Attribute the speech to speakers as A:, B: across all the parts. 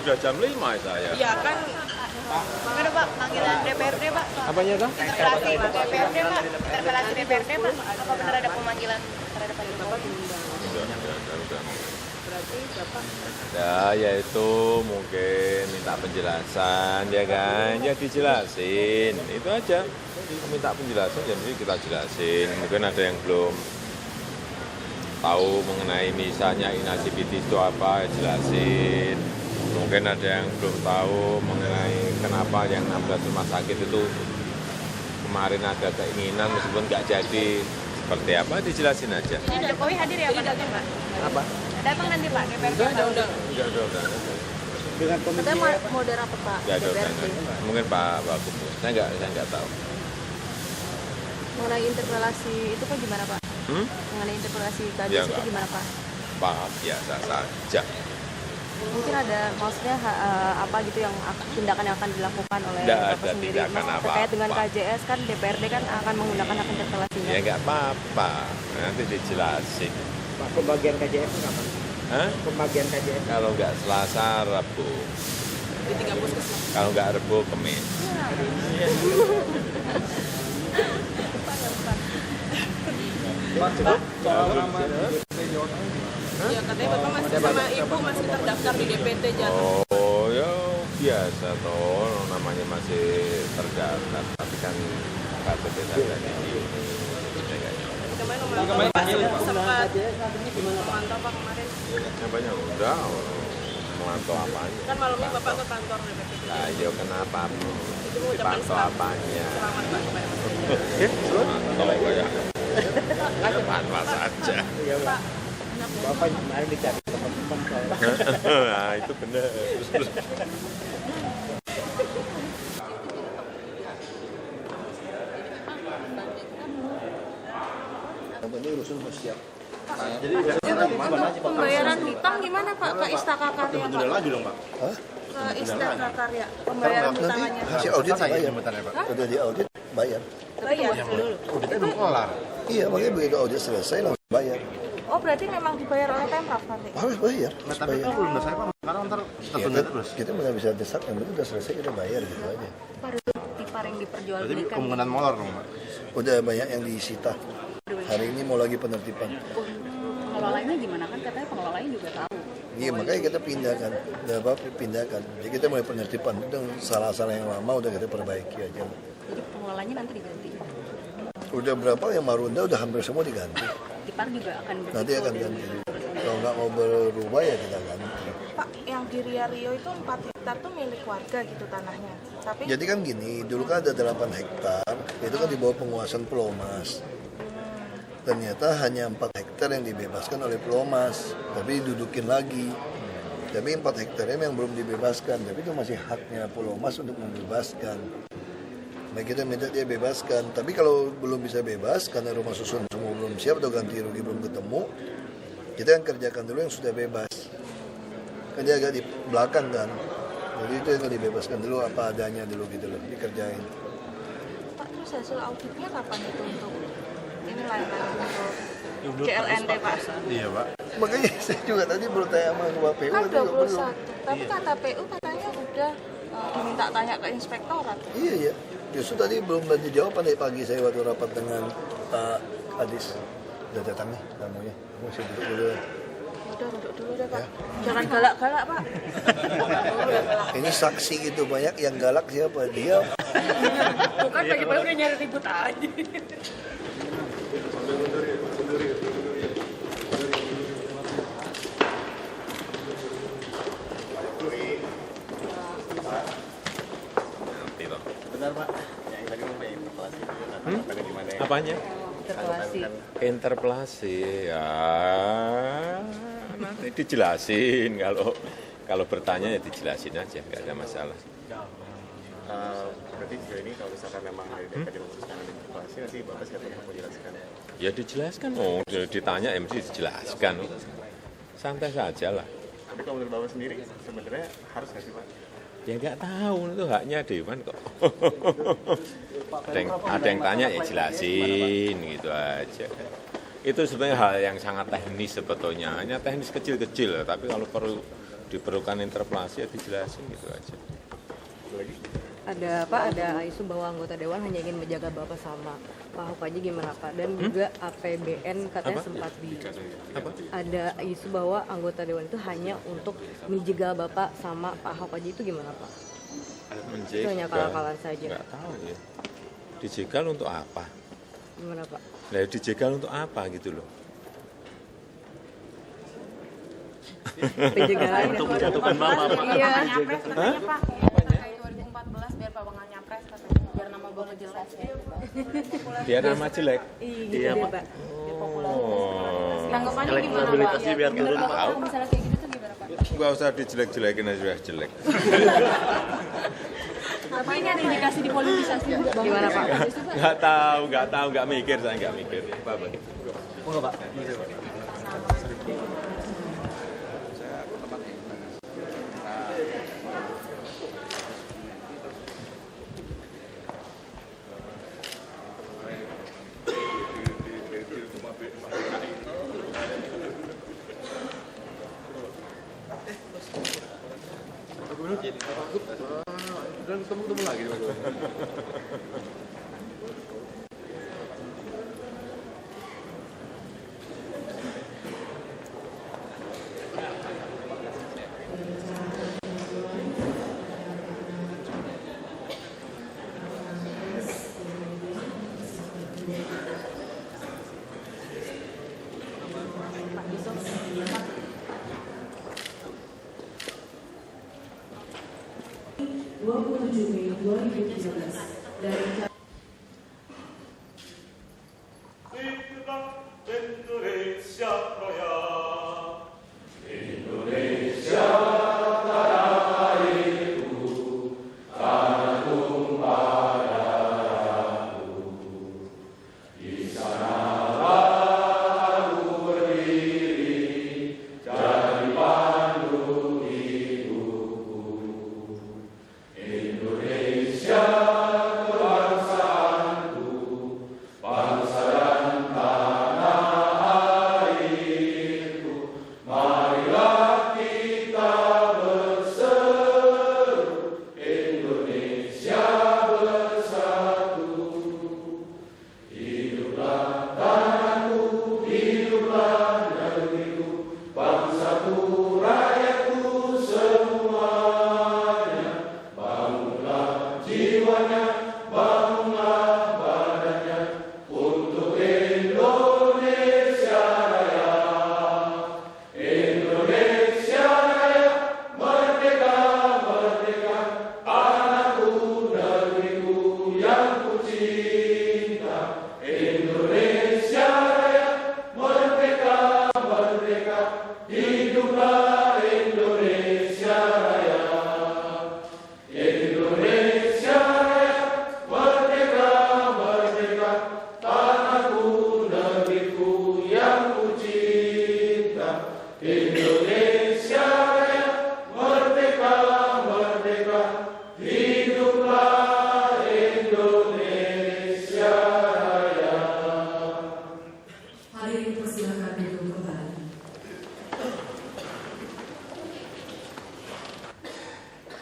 A: sudah jam 5 saya.
B: Iya kan.
C: Gimana Pak, panggilan DPRD Pak?
A: Apanya Kang?
C: Interpelasi DPRD Pak, interpelasi DPRD Pak. Apa benar ada pemanggilan terhadap Pak Jokowi?
A: Udah.
B: Berarti Bapak
A: Ya itu mungkin minta penjelasan ya kan, ya dijelasin, itu aja. Minta penjelasan ya mesti kita jelasin. Mungkin ada yang belum tahu mengenai misalnya inasibiti itu apa, ya jelasin. Mungkin ada yang belum tahu mengenai kenapa yang 16 rumah sakit itu kemarin ada keinginan meskipun nggak jadi, seperti apa dijelasin aja.
C: Ini Jokowi hadir ya Pak?
A: Apa?
C: Datang nanti Pak DPRD.
A: Udah.
D: Dengan komisi
B: katanya mau rapat Pak
A: Nggak ada
B: DPRD
A: undangan. Mungkin Pak Wagub. Saya nggak tahu.
B: mengenai interpelasi itu kan gimana Pak? Mengenai interpelasi tadi
A: Ya,
B: itu
A: enggak.
B: gimana Pak?
A: Pak biasa saja.
B: Mungkin ada maksudnya apa gitu yang tindakan yang akan dilakukan oleh
A: Nggak
B: Bapak
A: ada
B: sendiri
A: tindakan
B: Mas,
A: apa-apa.
B: terkait dengan KJS kan DPRD kan akan menggunakan hak interpelasinya.
A: Ya nggak apa-apa. Nanti dijelasin.
D: Pak, pembagian KJS itu kapan?
A: Hah?
D: Pembagian KJS.
A: Kalau nggak Selasa, Rabu.
B: Di 3 puskesmas.
A: Kalau nggak Rabu, Kamis.
B: Ya katanya Bapak masih sama Ibu masih terdaftar di DPT Jalan.
A: Oh ya biasa toh, namanya masih terdaftar. Tapi kan KTP saya di sini.
B: Kemarin memantau Pak sempat memantau Pak kemarin.
A: Apanya udah memantau apanya?
B: Kan malamnya Bapak ke kantor DPT.
A: Nah, yo kenapa?
B: Itu mau ucapan
A: Dipantau apanya?
B: selamat Pak supaya masih
A: Mantau kayak apa saja.
D: Iya Pak. Bapak kemarin dicari teman-teman soal
A: Nah itu benar.
D: ini urusan sosial.
E: Jadi pembayaran hutang gimana Pak ke Istaka Karya Pak?
F: lagi dong Pak.
E: Ke Istaka Karya pembayaran hutangnya.
D: Hasil audit bayar. Udah di audit bayar.
E: Bayar dulu.
F: Auditnya belum kelar.
D: Iya, makanya begitu audit selesai langsung bayar.
E: Oh berarti memang dibayar oleh Pemprov nanti?
D: Harus bayar.
F: Nah,
D: Harus
F: tapi
D: bayar.
F: kan belum selesai Pak. Sekarang ntar tertunda terus.
D: Kita nggak bisa desak, yang penting udah selesai kita bayar gitu aja.
E: Baru tipar yang
F: Berarti
E: diperjualbelikan.
F: kemungkinan molor dong Pak.
D: Udah banyak yang disita. Hari ini mau lagi penertiban.
E: Pengelolanya gimana kan katanya pengelolanya juga tahu.
D: Iya, makanya kita pindahkan. Udah apa pindahkan. Jadi kita mulai penertiban. Itu salah-salah yang lama udah kita perbaiki aja.
E: Jadi pengelolanya nanti diganti.
D: Udah berapa yang Marunda udah hampir semua diganti.
E: Tipar juga akan
D: Nanti akan ganti. Kalau nggak mau berubah ya kita ganti.
G: Pak, yang di Rio itu 4 hektar tuh milik warga gitu tanahnya. Tapi
D: Jadi kan gini, dulu kan ada 8 hektar, itu kan di bawah penguasaan Pulau Mas. Ternyata hanya 4 hektar yang dibebaskan oleh Pulau Mas, tapi didudukin lagi. Tapi 4 hektarnya yang belum dibebaskan, tapi itu masih haknya Pulau Mas untuk membebaskan. Nah kita minta dia bebaskan, tapi kalau belum bisa bebas karena rumah susun semua belum siap atau ganti rugi belum ketemu, kita yang kerjakan dulu yang sudah bebas. Kan dia agak di belakang kan, jadi itu yang dibebaskan dulu apa adanya dulu gitu loh, dikerjain.
G: Pak, terus hasil auditnya kapan itu untuk ini lain-lain untuk CLNT Pak?
F: Iya Pak.
D: Makanya saya juga tadi baru tanya sama KPU
G: Kan
D: itu juga belum.
G: 21, tapi kata PU katanya udah diminta tanya ke inspektorat.
D: Iya ya, justru tadi belum ada jawaban dari pagi saya waktu rapat dengan Pak Adis. Udah datang nih tamunya, mau saya duduk dulu.
G: Udah duduk dulu deh Pak. Jangan galak-galak Pak.
D: Ini saksi gitu banyak yang galak siapa dia?
E: Bukan pagi-pagi udah nyari ribut aja.
A: Nanti loh.
F: Benar Pak. Yang tadi mau interpelasi itu ada di mana ya?
A: Apanya?
E: Interpelasi.
A: Interpelasi ya nanti dijelasin kalau bertanya ya dijelasin aja, nggak ada masalah.
F: Berarti sejauh ini kalau misalkan memang dari DPRD memutuskan ada interpelasi nanti Bapak siapa yang mau jelaskan?
A: Ya dijelaskan, ditanya ya mesti dijelaskan. Santai saja lah.
F: Tapi kalau menurut Bapak sendiri sebenarnya harus nggak sih Pak?
A: Ya nggak tahu, itu haknya Dewan kok. ada yang tanya ya jelasin gitu aja. Itu sebenarnya hal yang sangat teknis sebetulnya, hanya teknis kecil-kecil. Tapi kalau perlu diperlukan interpelasi ya dijelasin gitu aja.
B: Ada isu bahwa anggota dewan hanya ingin menjaga Bapak sama Pak Ahok aja, gimana Pak? Dan juga APBN katanya sempat ada isu bahwa anggota dewan itu hanya untuk menjegal Bapak sama Pak Ahok aja, itu gimana Pak? Itu hanya akal-akalan saja.
A: Nggak tahu ya. Dijegal untuk apa?
B: Gimana Pak?
A: Nah, dijegal untuk apa gitu loh.
B: Penjagalan
F: Untuk menjatuhkan Bapak.
B: Iya.
C: Nyapres katanya Pak. Terkait 2014 biar Pak bakal nyapres katanya. Biar nama Bapak jelas ya.
A: Biar nama jelek.
B: Iya Pak.
A: Oh.
C: Tanggapannya gimana Pak?
F: Elektabilitasnya biar turun, Pak.
C: Kalau misalnya kayak gitu tuh gimana Pak?
A: Nggak usah dijelek-jelekin aja sudah jelek.
C: Apa ini ada indikasi di politisasi?
B: Gimana Pak?
A: Nggak tahu, nggak mikir, saya nggak mikir. Bapak. Ketemu lagi.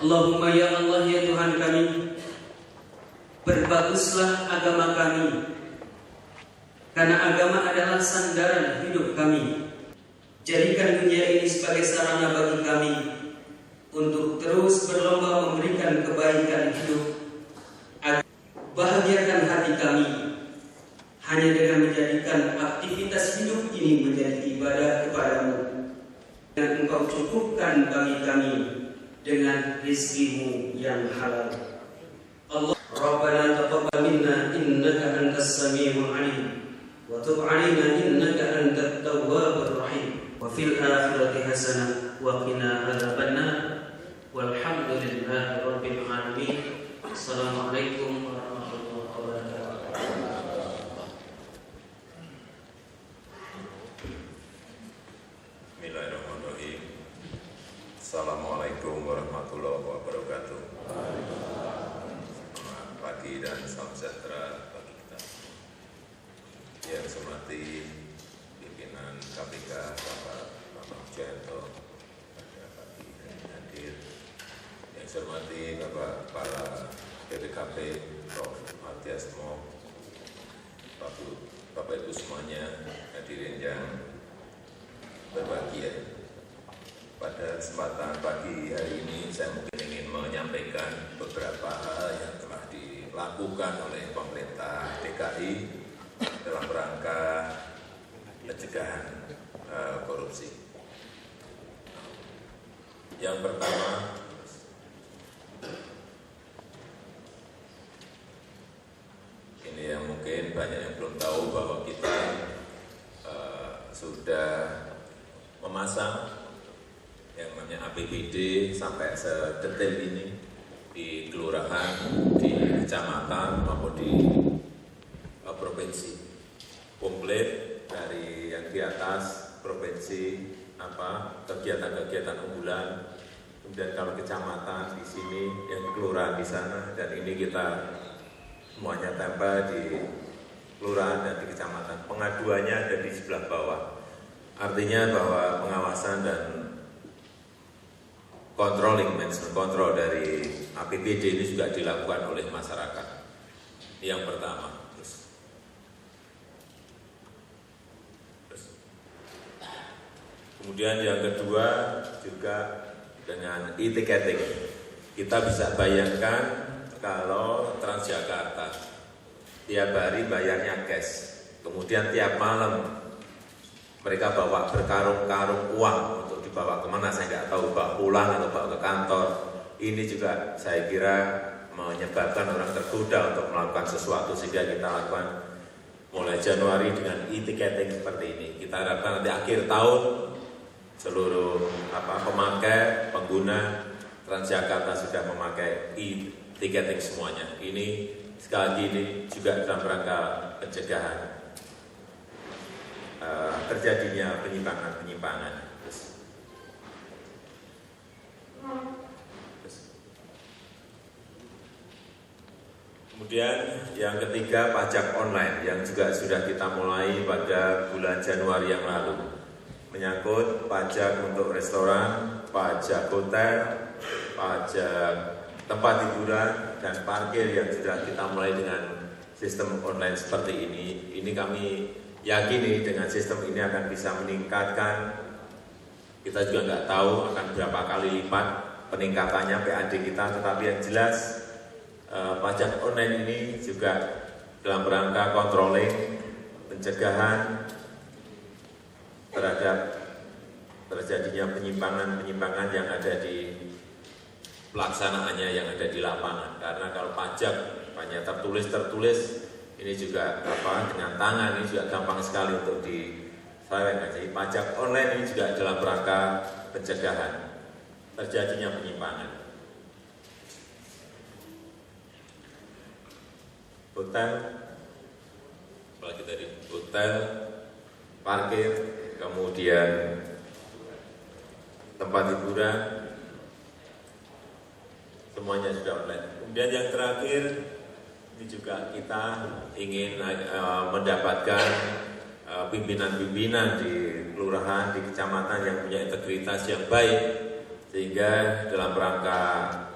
H: Allahumma ya Allah ya Tuhan kami, berbaguslah agama kami, karena agama adalah sandaran hidup kami. Jadikan dunia ini sebagai sarana bagi kami untuk terus berlomba memberikan kebaikan hidup. Bahagiakan hati kami hanya dengan menjadikan aktivitas hidup ini menjadi ibadah kepadamu, dan Engkau cukupkan kami dengan rizkimu yang halal. Allah Rabbana taqabbal minna innaka antas samiul alim wa tub 'alaina innaka antat tawwabur rahim wa fil akhirati hasanah wa qina adzabannar walhamdulillahi rabbil alamin. Assalamualaikum warahmatullahi wabarakatuh.
A: Bismillahirrahmanirrahim. Assalamualaikum warahmatullahi wabarakatuh. Selamat pagi dan salam sejahtera bagi kita. Yang saya hormati pimpinan KPK Bapak Bambang Suyanto pada pagi Yang saya hormati Bapak Kepala BPKP Prof. Martiasmo, Bapak Ibu semuanya, hadirin yang berbahagia. Pada kesempatan pagi hari ini saya mungkin ingin menyampaikan beberapa hal yang telah dilakukan oleh pemerintah DKI dalam rangka pencegahan korupsi. Yang pertama, ini yang mungkin banyak yang belum tahu bahwa kita sudah memasang yang namanya APBD sampai sedetail ini di kelurahan, di kecamatan maupun di provinsi. Komplit dari yang di atas provinsi, kegiatan-kegiatan unggulan, kemudian kalau kecamatan di sini, yang kelurahan di sana, dan ini kita semuanya tempel di kelurahan dan di kecamatan. Pengaduannya ada di sebelah bawah. Artinya bahwa pengawasan dan management control dari APBD ini juga dilakukan oleh masyarakat. Yang pertama. Kemudian yang kedua juga dengan e-ticketing. Kita bisa bayangkan kalau Transjakarta tiap hari bayarnya cash, kemudian tiap malam mereka bawa berkarung-karung uang untuk dibawa kemana saya nggak tahu, bawa pulang atau bawa ke kantor. Ini juga saya kira menyebabkan orang tergoda untuk melakukan sesuatu, sehingga kita lakukan mulai Januari dengan e-ticketing seperti ini. Kita harapkan nanti akhir tahun seluruh pemakai, pengguna Transjakarta sudah memakai e-ticketing semuanya. Ini sekali lagi ini juga dalam rangka pencegahan terjadinya penyimpangan. Kemudian yang ketiga, pajak online yang juga sudah kita mulai pada bulan Januari yang lalu, menyangkut pajak untuk restoran, pajak hotel, pajak tempat hiburan, dan parkir yang sudah kita mulai dengan sistem online seperti ini. Ini kami yakini dengan sistem ini akan bisa meningkatkan, kita juga nggak tahu akan berapa kali lipat peningkatannya PAD kita, tetapi yang jelas pajak online ini juga dalam rangka controlling, pencegahan terhadap terjadinya penyimpangan-penyimpangan yang ada di pelaksanaannya, yang ada di lapangan. Karena kalau pajak hanya tertulis, ini juga dengan tangan ini juga gampang sekali untuk diselewengkan. Jadi pajak online ini juga dalam rangka pencegahan terjadinya penyimpangan. Hotel, apalagi tadi hotel, parkir, kemudian tempat hiburan, semuanya sudah online. Kemudian yang terakhir, ini juga kita ingin mendapatkan pimpinan-pimpinan di kelurahan, di kecamatan yang punya integritas yang baik, sehingga dalam rangka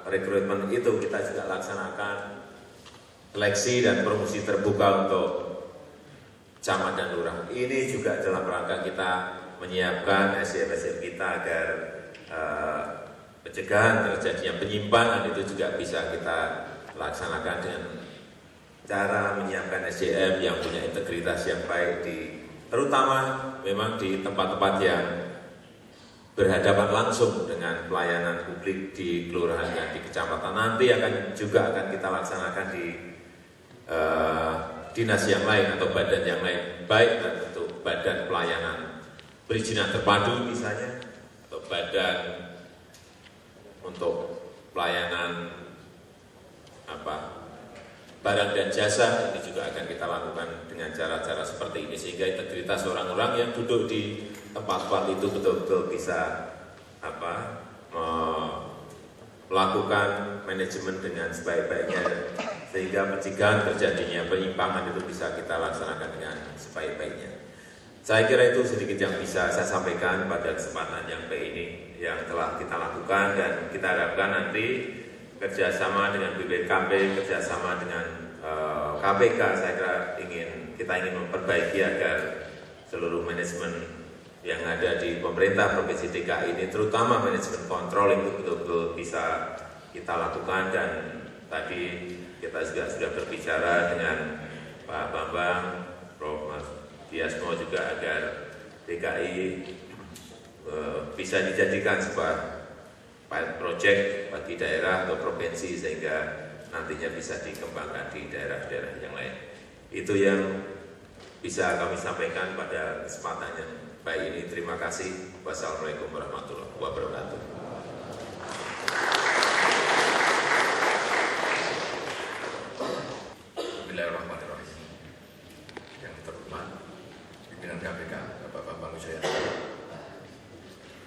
A: rekrutmen itu kita juga laksanakan seleksi dan promosi terbuka untuk camat dan lurah. Ini juga dalam rangka kita menyiapkan SDM kita agar pencegahan terjadinya penyimpangan itu juga bisa kita laksanakan dengan cara menyiapkan SDM yang punya integritas yang baik, terutama memang di tempat-tempat yang berhadapan langsung dengan pelayanan publik di kelurahan dan di kecamatan. Nanti akan kita laksanakan di dinas yang lain atau badan yang lain, baik untuk badan pelayanan perizinan terpadu misalnya, atau badan untuk pelayanan barang dan jasa. Ini juga akan kita lakukan dengan cara-cara seperti ini, sehingga integritas orang-orang yang duduk di tempat-tempat itu betul-betul bisa melakukan manajemen dengan sebaik-baiknya, sehingga pencegahan terjadinya penyimpangan itu bisa kita laksanakan dengan sebaik-baiknya. Saya kira itu sedikit yang bisa saya sampaikan pada kesempatan yang baik ini yang telah kita lakukan, dan kita harapkan nanti kerjasama dengan BPKP, kerjasama dengan KPK, saya kira kita ingin memperbaiki agar seluruh manajemen yang ada di pemerintah Provinsi DKI ini, terutama manajemen kontrol itu betul-betul bisa kita lakukan. Dan tadi kita juga sudah berbicara dengan Pak Bambang, Prof. Mas Diasmo juga agar DKI bisa dijadikan sebuah pilot project bagi daerah atau provinsi sehingga nantinya bisa dikembangkan di daerah-daerah yang lain. Itu yang bisa kami sampaikan pada kesempatan yang baik ini. Terima kasih. Wassalamualaikum warahmatullahi wabarakatuh.
I: Bismillahirrahmanirrahim. Yang terhormat pimpinan KPK Bapak Bambang Wijoyanto,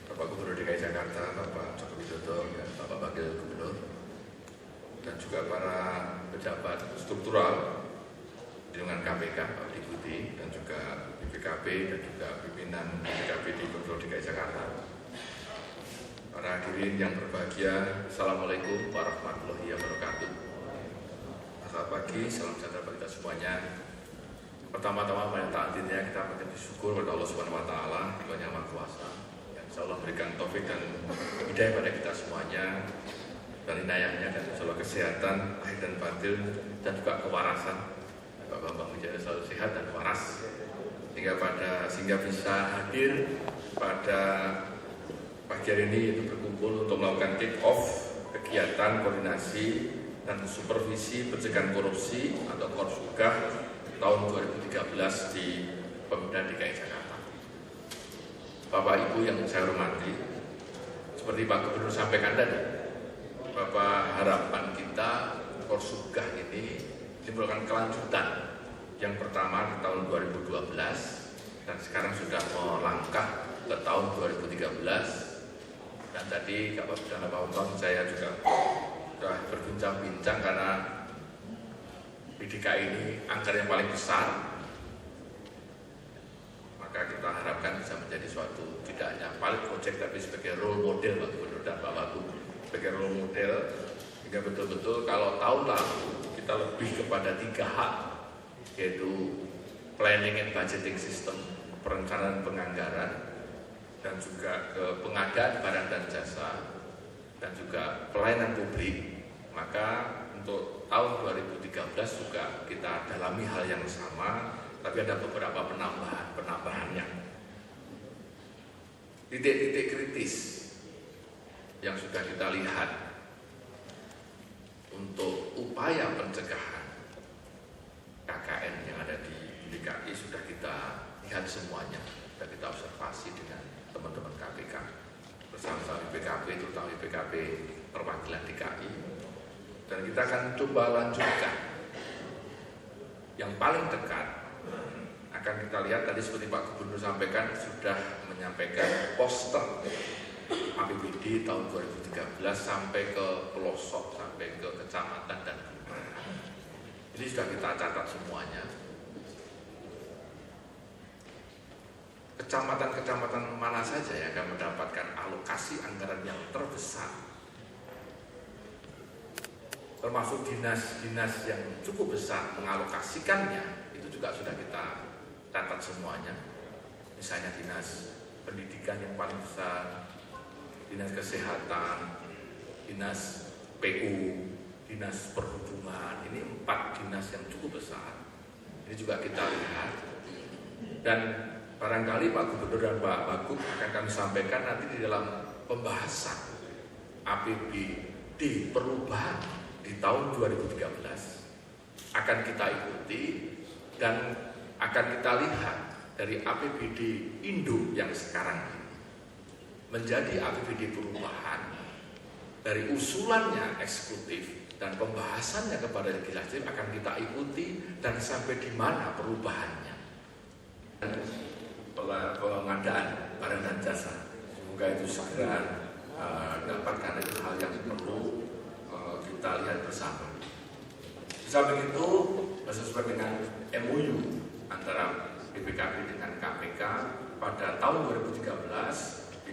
I: Bapak Gubernur DKI Jakarta Bapak Joko Widodo, dan Bapak Wakil Gubernur, dan juga para pejabat struktural dengan KPK, Pak Deputi, dan juga BPKP, dan juga pimpinan BPKP di Gubernur DKI Jakarta. Para hadirin yang berbahagia, Assalamualaikum warahmatullahi wabarakatuh. Selamat pagi, salam sejahtera bagi kita semuanya. Pertama-tama, pada saat ini kita mengucap syukur kepada Allah Subhanahu Wa Taala, Tuhan Yang Maha Kuasa, yang insya Allah berikan taufik dan hidayah pada kita semuanya, dan inayahnya, dan insya Allah kesehatan lahir dan batin, dan juga kewarasan. Pak Bambang menjadi selalu sehat dan waras sehingga bisa hadir pada pagi hari ini, yaitu berkumpul untuk melakukan kick off kegiatan koordinasi dan supervisi pencegahan korupsi atau Korsugah tahun 2013 di Pemda DKI Jakarta. Bapak Ibu yang saya hormati, seperti Pak Gubernur sampaikan tadi, Bapak, harapan kita Korsugah ini merupakan kelanjutan. Yang pertama di tahun 2012 dan sekarang sudah melangkah ke tahun 2013. Dan tadi Bapak Perdana Bambang saya juga sudah berbincang-bincang karena di DKI ini anggaran yang paling besar, maka kita harapkan bisa menjadi suatu tidak hanya pilot project tapi sebagai role model bagi Gubernur dan Pak Wagub, sebagai role model hingga betul-betul kalau tahun lalu kita lebih kepada 3H, yaitu planning and budgeting system, perencanaan penganggaran, dan juga ke pengadaan barang dan jasa, dan juga pelayanan publik. Maka untuk tahun 2013 juga kita dalami hal yang sama, tapi ada beberapa penambahannya. Titik-titik kritis yang sudah kita lihat untuk upaya pencegahan KKN yang ada di DKI sudah kita lihat semuanya, sudah kita observasi dengan teman-teman KPK bersama-sama BPKP, terutama BPKP perwakilan DKI, dan kita akan coba lanjutkan. Yang paling dekat akan kita lihat tadi seperti Pak Gubernur sampaikan, sudah menyampaikan poster APBD tahun 2013 sampai ke pelosok, sampai ke kecamatan dan kelurahan. Ini sudah kita catat semuanya. Kecamatan-kecamatan mana saja yang akan mendapatkan alokasi anggaran yang terbesar, termasuk dinas-dinas yang cukup besar mengalokasikannya, itu juga sudah kita catat semuanya. Misalnya dinas pendidikan yang paling besar, dinas kesehatan, dinas PU, dinas perhubungan, ini 4 dinas yang cukup besar. Ini juga kita lihat, dan barangkali Pak Gubernur dan Pak Wagub akan kami sampaikan nanti di dalam pembahasan APBD perubahan di tahun 2013 akan kita ikuti, dan akan kita lihat dari APBD induk yang sekarang ini menjadi APBD perubahan, dari usulannya eksekutif dan pembahasannya kepada legislatif akan kita ikuti, dan sampai di mana perubahannya. Pengadaan barang dan jasa, semoga itu segera dapat, karena itu hal yang perlu kita lihat bersama. Bisa begitu, sesuai dengan MOU antara BPKP dengan KPK pada tahun 2013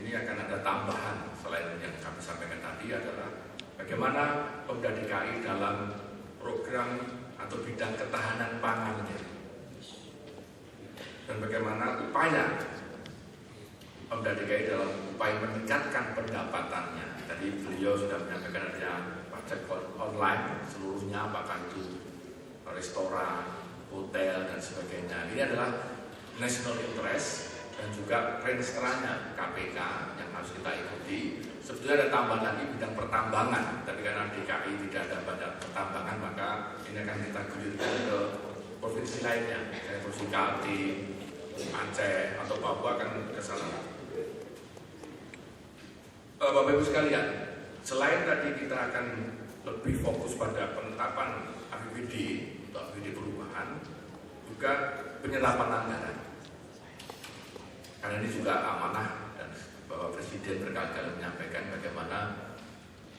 I: ini akan ada tambahan selain yang kami sampaikan tadi, adalah bagaimana Pemda DKI dalam program atau bidang ketahanan pangannya, dan bagaimana upaya Pemda DKI dalam upaya meningkatkan pendapatannya. Tadi beliau sudah menyampaikan ada pajak online seluruhnya, apakah itu restoran, hotel, dan sebagainya. Ini adalah national interest dan juga rencana KPK yang harus kita ikuti. Sebetulnya ada tambahan lagi bidang pertambangan, tapi karena DKI tidak ada banyak pertambangan, maka ini akan kita gulirkan ke provinsi lainnya, kayak provinsi Kaltim, Aceh, atau Papua akan ke sana. Bapak Ibu sekalian, selain tadi kita akan lebih fokus pada penetapan APBD untuk APBD perubahan, juga penyerapan anggaran. Karena ini juga amanah dan Bapak Presiden berkali-kali menyampaikan bagaimana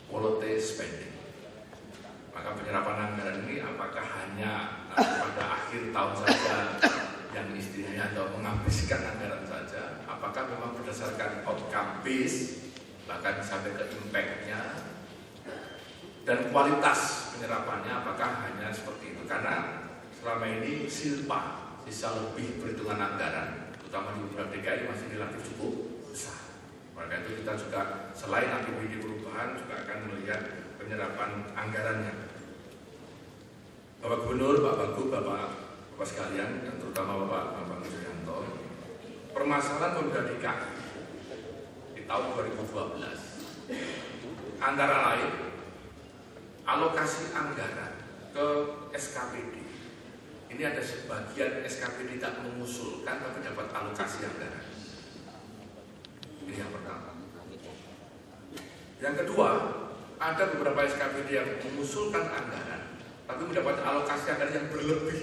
I: quality spending. Maka penyerapan anggaran ini apakah hanya pada akhir tahun saja yang istilahnya atau menghabiskan anggaran saja, apakah memang berdasarkan outcome base, bahkan sampai ke impact-nya dan kualitas penyerapannya, apakah hanya seperti itu. Karena selama ini silpa, sisa lebih perhitungan anggaran terutama di Pemprov DKI masih relatif cukup besar. Maka itu kita juga selain APBD perubahan juga akan melihat penyerapan anggarannya. Bapak Gubernur, Pak Wagub, Bapak sekalian, dan terutama Bapak Bambang Wijoyanto, permasalahan Pemprov DKI di tahun 2012 antara lain alokasi anggaran ke SKPD. Ini ada sebagian SKPD tidak mengusulkan tapi dapat alokasi anggaran. Ini yang pertama. Yang kedua, ada beberapa SKPD yang mengusulkan anggaran tapi mendapat alokasi anggaran yang berlebih,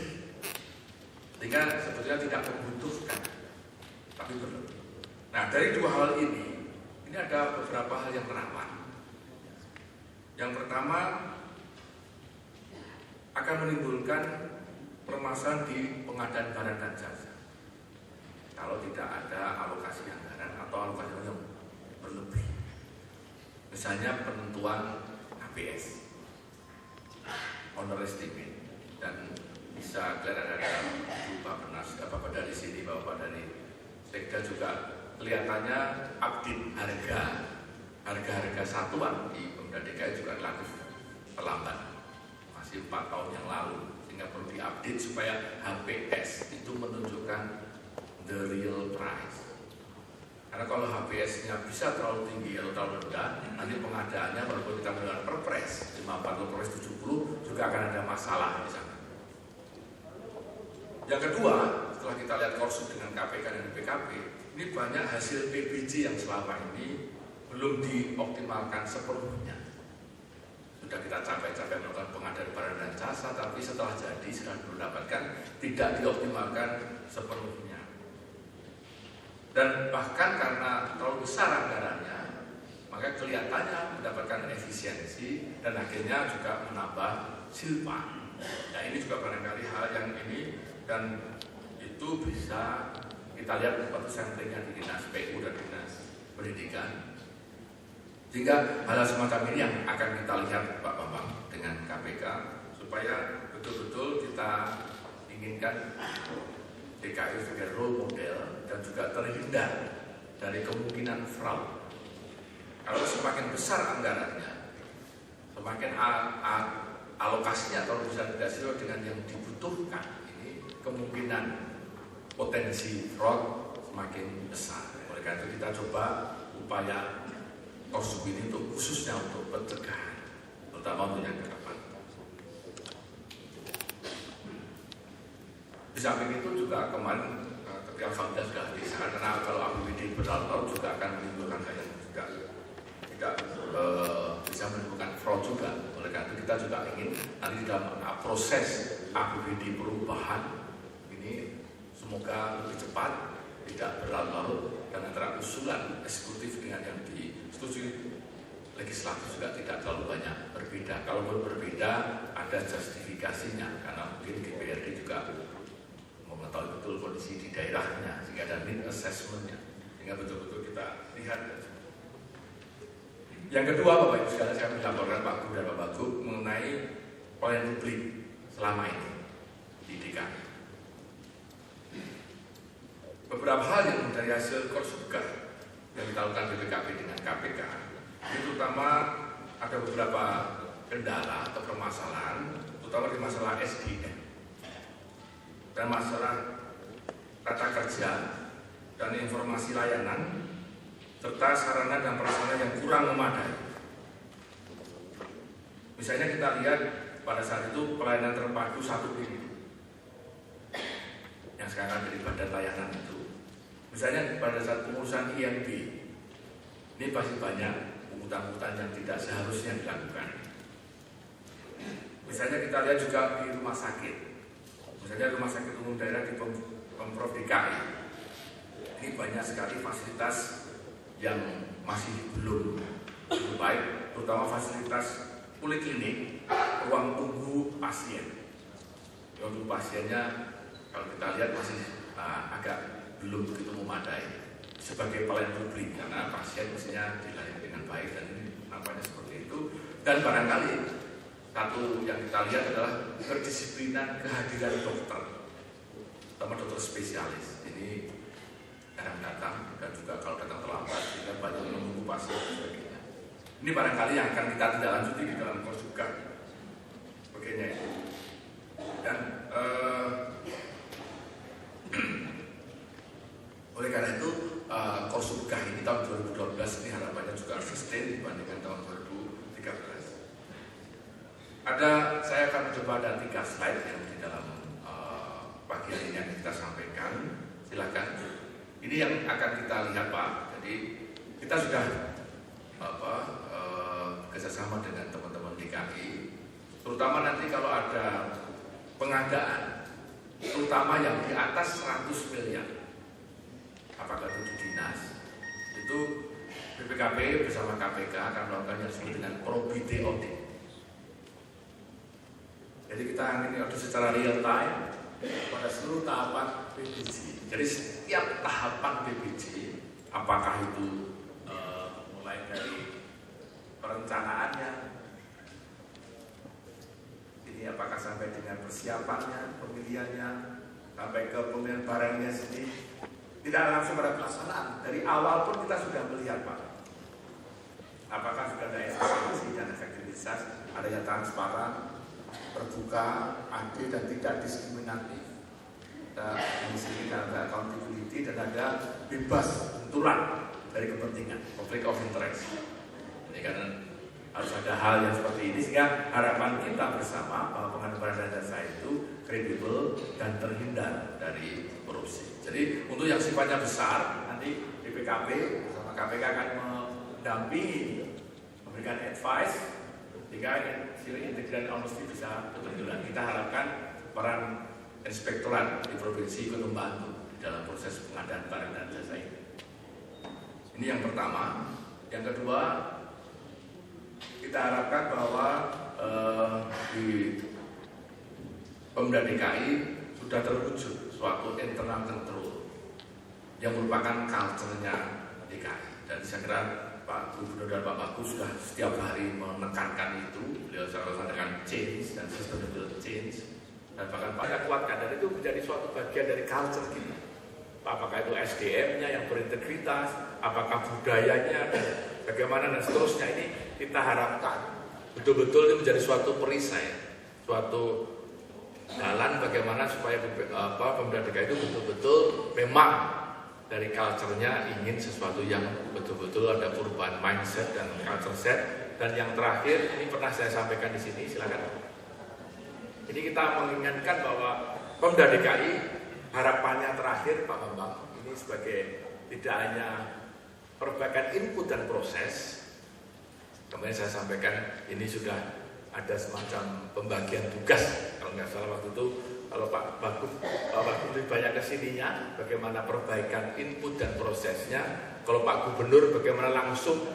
I: sehingga sebetulnya tidak membutuhkan tapi berlebih. Nah, dari dua hal ini ada beberapa hal yang rawan. Yang pertama, akan menimbulkan permasalahan di pengadaan barang dan jasa kalau tidak ada alokasi anggaran atau alokasi anggaran yang berlebih. Misalnya penentuan HPS, honor estimate, dan bisa kelihatan ada Bapak dari sini, Bapak dari Sekda juga kelihatannya update harga satuan di Pemda DKI juga relatif terlambat, masih 4 tahun yang lalu, sehingga perlu diupdate supaya HPS itu menunjukkan the real price. Karena kalau HPS-nya bisa terlalu tinggi atau terlalu rendah, nanti pengadaannya walaupun kita menggunakan Perpres 54 atau Perpres 70 juga akan ada masalah di sana. Yang kedua, setelah kita lihat korsup dengan KPK dan BPKP, ini banyak hasil PBJ yang selama ini belum dioptimalkan sepenuhnya. Sudah kita capek-capek melakukan pengadaan barang dan jasa, tapi setelah jadi sudah mendapatkan tidak dioptimalkan sepenuhnya. Dan bahkan karena terlalu besar anggarannya, maka kelihatannya mendapatkan efisiensi dan akhirnya juga menambah silpa. Nah, ini juga barangkali hal yang ini, dan itu bisa kita lihat seperti samplingnya di Dinas PU dan Dinas Pendidikan. Sehingga hal semacam ini yang akan kita lihat Pak Bambang dengan KPK, supaya betul-betul kita inginkan DKI sebagai role model dan juga terhindar dari kemungkinan fraud. Kalau semakin besar anggarannya, semakin alokasinya kalau bisa tidak sesuai dengan yang dibutuhkan, ini kemungkinan potensi fraud semakin besar. Oleh karena itu kita coba upaya korsup ini untuk khususnya untuk pencegahan, terutama untuk yang ke depan. Di samping itu juga kemarin ketika Alhamdulillah sudah disahkan, karena kalau APBD berlalu-lalu juga akan menimbulkan hal yang juga tidak bisa menimbulkan fraud juga. Oleh karena itu kita juga ingin nanti dalam proses APBD perubahan ini semoga lebih cepat, tidak berlarut-larut, dan antara usulan eksekutif dengan yang disetujui legislatif juga tidak terlalu banyak berbeda. Kalau berbeda ada justifikasinya, karena mungkin DPRD juga mengetahui betul kondisi di daerahnya, sehingga ada need assessment-nya, sehingga betul-betul kita lihat. Yang kedua, Bapak Ibu sekalian, saya melaporkan Pak Gub dan Pak Bagub mengenai pelayanan publik selama ini di DKI. Beberapa hal yang dari hasil Korsubka yang dilakukan BPKP dengan KPK, ini terutama ada beberapa kendala atau permasalahan, terutama di masalah SDM dan masalah tata kerja dan informasi layanan, serta sarana dan prasarana yang kurang memadai. Misalnya kita lihat pada saat itu pelayanan terpadu satu pintu yang sekarang dari badan layanan itu. Misalnya pada saat pengurusan IMB, ini pasti banyak pungutan-pungutan yang tidak seharusnya dilakukan. Misalnya kita lihat juga di rumah sakit, misalnya rumah sakit umum daerah di Pemprov DKI, ini banyak sekali fasilitas yang masih belum baik, terutama fasilitas poliklinik, ruang tunggu pasien. Ruang tunggu pasiennya kalau kita lihat masih agak belum begitu memadai sebagai pelayanan publik, karena pasien mestinya dilayani dengan baik, dan ini nampaknya seperti itu. Dan barangkali satu yang kita lihat adalah kedisiplinan kehadiran dokter, terutama dokter spesialis. Ini jarang datang, dan juga kalau datang terlambat sehingga banyak menunggu pasien dan sebagainya. Ini barangkali yang akan kita tindak lanjuti di dalam Korsubka sebagainya itu. Dan oleh karena itu Korsubka ini tahun 2012 ini harapannya juga sustain dibandingkan tahun 2013. Saya akan mencoba ada 3 slide yang di dalam bagian ini yang kita sampaikan. Silakan. Ini yang akan kita lihat, Pak. Jadi kita sudah kerjasama dengan teman-teman DKI, terutama nanti kalau ada pengadaan, terutama yang di atas 100 miliar, apakah itu di dinas, itu BPKP bersama KPK akan melakukan yang disebut dengan probity audit. Jadi kita ini audit secara real time pada seluruh tahapan BPJ. Jadi setiap tahapan BPJ, apakah itu mulai dari perencanaannya, ini apakah sampai dengan persiapannya, pemilihannya, sampai ke pemilihan barangnya sendiri, tidak langsung pada pelaksanaan. Dari awal pun kita sudah melihat, Pak, apakah sudah ada efisiensi dan efektivitas, adanya transparan, terbuka, adil dan tidak diskriminatif. Di sini ada accountability dan ada bebas benturan dari kepentingan, conflict of interest. Ini karena harus ada hal yang seperti ini, sehingga harapan kita bersama bahwa pengadaan barang dan jasa itu kredibel dan terhindar dari korupsi. Jadi untuk yang sifatnya besar, nanti BPKP bersama KPK akan mendampingi, memberikan advice, sehingga integritas dan honesty bisa betul-betul. Kita harapkan peran inspektorat di provinsi ikut membantu di dalam proses pengadaan barang dan jasa ini. Ini yang pertama. Yang kedua, kita harapkan bahwa di Pemda DKI sudah terwujud suatu internal control yang merupakan culture-nya DKI. Dan saya kira Pak Gubernur dan Pak Bagus sudah setiap hari menekankan itu. Beliau selalu dengan change dan sustainable change. Dan bahkan Pak kuatkan, dan itu menjadi suatu bagian dari culture kita. Apakah itu SDM-nya yang berintegritas, apakah budayanya, dan bagaimana dan seterusnya. Ini kita harapkan betul-betul ini menjadi suatu perisai, suatu jalan bagaimana supaya Pemda DKI itu betul-betul memang dari culture-nya ingin sesuatu yang betul-betul ada perubahan mindset dan culture set. Dan yang terakhir, ini pernah saya sampaikan di sini, silakan. Jadi kita mengingatkan bahwa Pemda DKI harapannya terakhir, Pak Bambang, ini sebagai tidak hanya perbaikan input dan proses. Kemarin saya sampaikan ini sudah ada semacam pembagian tugas. Kalau nggak salah waktu itu, kalau Pak Bagus lebih banyak kesininya, bagaimana perbaikan input dan prosesnya. Kalau Pak Gubernur bagaimana langsung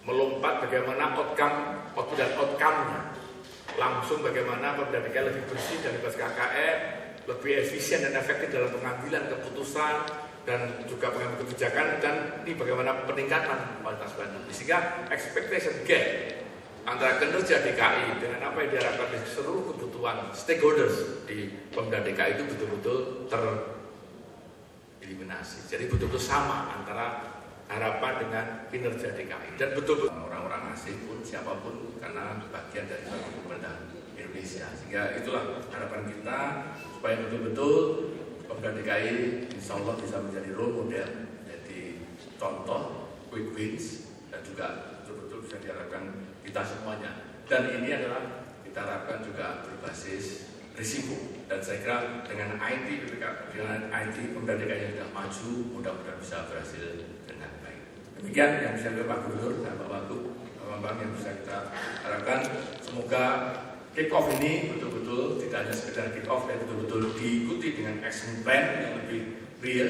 I: melompat, bagaimana output dan outcome-nya. Langsung bagaimana Pemda DKI lebih bersih dan bebas KKN, lebih efisien dan efektif dalam pengambilan keputusan, dan juga pengambil kebijakan, dan ini bagaimana peningkatan kualitas pelayanan. Sehingga expectation gap antara kinerja DKI dengan apa yang diharapkan dari seluruh kebutuhan stakeholders di Pemda DKI itu betul-betul tereliminasi. Jadi betul-betul sama antara harapan dengan kinerja DKI, dan betul-betul orang-orang asing pun siapapun karena bagian dari pemerintahan Indonesia. Sehingga itulah harapan kita supaya betul-betul Pemda DKI insya Allah bisa menjadi role model, jadi contoh quick wins, dan juga betul-betul bisa diharapkan kita semuanya. Dan ini adalah kita harapkan juga berbasis risiko. Dan saya kira dengan IT Pemda DKI yang sudah maju, mudah-mudahan bisa berhasil dengan baik. Demikian yang bisa Pak Gubernur dan Pak Wagub, Pak Bambang, yang bisa kita harapkan. Semoga kick off ini betul-betul tidak hanya sekedar kick off, tapi betul-betul diikuti dengan action plan yang lebih real,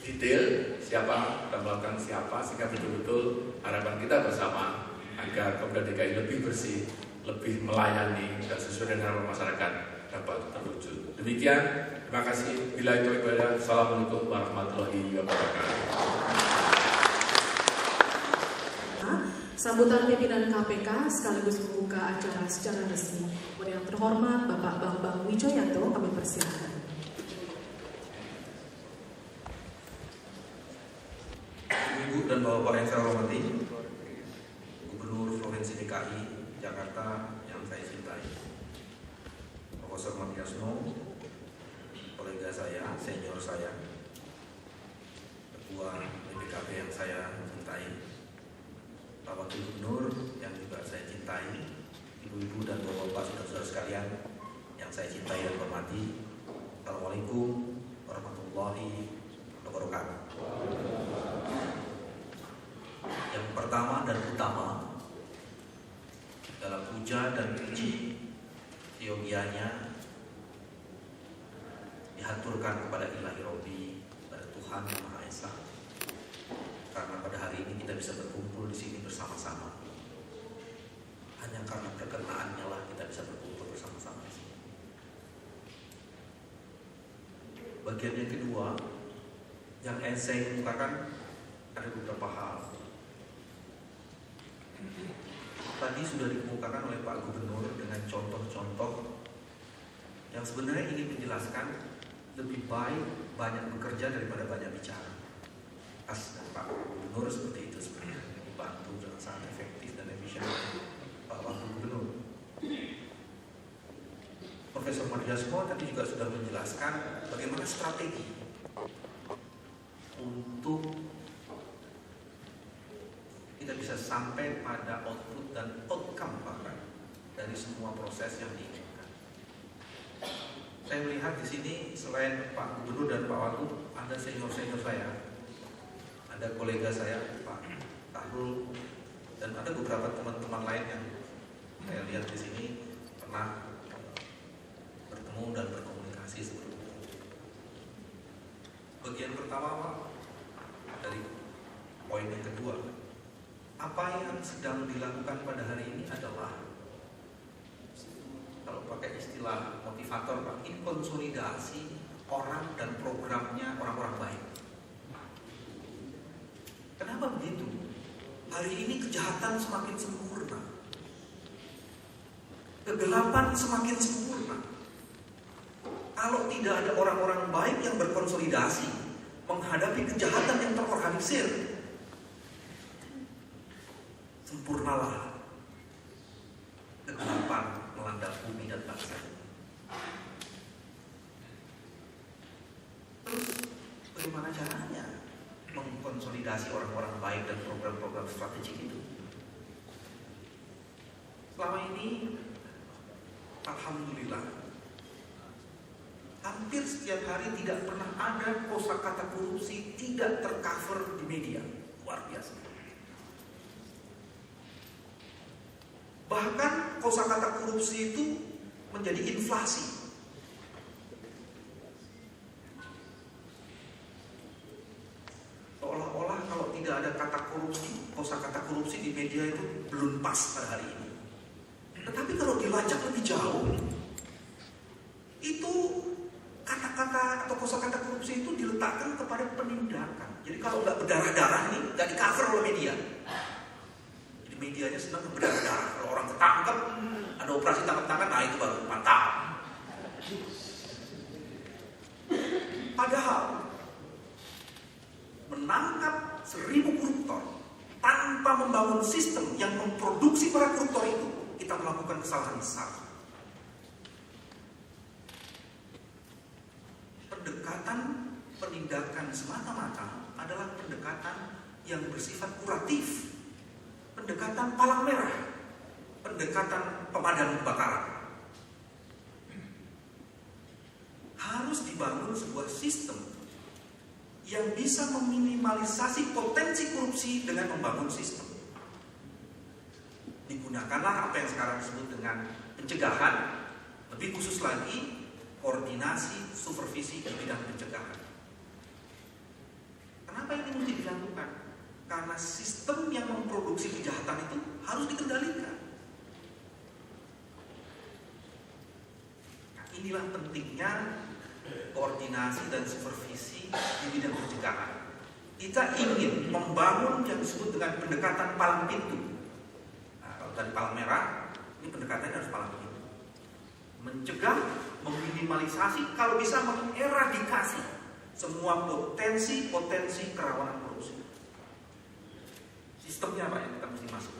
I: detail, siapa dan melakukan siapa, sehingga betul-betul harapan kita bersama agar Pemda DKI lebih bersih, lebih melayani, dan sesuai dengan harapan masyarakat dapat terwujud. Demikian, terima kasih. Bila itu ibadah, Assalamualaikum warahmatullahi wabarakatuh.
J: Sambutan pimpinan KPK sekaligus membuka acara secara resmi. Yang terhormat Bapak Bambang Wijoyanto, kami persilakan.
K: Ibu dan Bapak yang saya hormati, Gubernur Provinsi DKI Jakarta yang saya cintai, Profesor Mardiasno, kolega saya, senior saya, Ketua BPKP yang saya cintai, Pak Wakil Gubernur yang juga saya cintai, ibu-ibu dan bapak-bapak saudara-saudara sekalian yang saya cintai dan hormati, Assalamualaikum warahmatullahi wabarakatuh. Yang pertama dan utama dalam puja dan puji yogianya dihaturkan kepada Ilahi Robbi, pada Tuhan Yang Maha Esa. Karena pada hari ini kita bisa berkumpul di sini bersama-sama. Hanya karena perkenaannya lah kita bisa berkumpul bersama-sama di sini. Bagian yang kedua, yang saya kemukakan ada beberapa hal. Tadi sudah dikemukakan oleh Pak Gubernur dengan contoh-contoh yang sebenarnya ingin menjelaskan lebih baik banyak bekerja daripada banyak bicara. Pak Gubernur seperti itu sebenarnya, dibantu dengan sangat efektif dan efisien Pak Wakil Gubernur. Profesor Mardiasmo tadi juga sudah menjelaskan bagaimana strategi untuk kita bisa sampai pada output dan outcome bahkan dari semua proses yang diinginkan. Saya melihat di sini selain Pak Gubernur dan Pak Wagub, ada senior-senior saya, ada kolega saya, Pak Tahrul, dan ada beberapa teman-teman lain yang saya lihat di sini pernah bertemu dan berkomunikasi sebelumnya. Bagian pertama, Pak, dari poin yang kedua, apa yang sedang dilakukan pada hari ini adalah, kalau pakai istilah motivator, Pak, ini konsolidasi orang dan programnya orang-orang baik. Kenapa begitu? Hari ini kejahatan semakin sempurna, kegelapan semakin sempurna. Kalau tidak ada orang-orang baik yang berkonsolidasi menghadapi kejahatan yang terorganisir, sempurnalah kegelapan melanda bumi dan bangsa. Terus bagaimana caranya mengkonsolidasi orang-orang baik dan program-program strategik itu? Selama ini, alhamdulillah, hampir setiap hari tidak pernah ada kosakata korupsi tidak tercover di media. Luar biasa. Bahkan kosakata korupsi itu menjadi inflasi. Seolah-olah kalau tidak ada kata korupsi, kosakata korupsi di media itu belum pas pada hari ini. Tetapi kalau dilacak lebih jauh, itu kata-kata atau kosakata korupsi korupsi itu diletakkan kepada penindakan. Jadi kalau nggak berdarah-darah ini nggak di cover oleh media. Jadi medianya senang berdarah-darah. Kalau orang ketangkep, ada operasi tangkap tangan, nah itu baru mantap. Padahal menangkap 1000 koruptor tanpa membangun sistem yang memproduksi para koruptor itu, kita melakukan kesalahan besar. Pendekatan penindakan semata-mata adalah pendekatan yang bersifat kuratif, pendekatan palang merah, pendekatan pemadam kebakaran. Harus dibangun sebuah sistem yang bisa meminimalisasi potensi korupsi dengan membangun sistem. Digunakanlah apa yang sekarang disebut dengan pencegahan, lebih khusus lagi koordinasi supervisi di bidang pencegahan. Kenapa ini mesti dilakukan? Karena sistem yang memproduksi kejahatan itu harus dikendalikan. Nah, inilah pentingnya koordinasi dan supervisi di bidang pencegahan. Kita ingin membangun yang disebut dengan pendekatan palang pintu. Nah, kalau tadi palang merah, ini pendekatannya harus palang pintu. Mencegah, meminimalisasi, kalau bisa mengeradikasi semua potensi kerawanan korupsi. Sistemnya apa yang kita mesti masuk?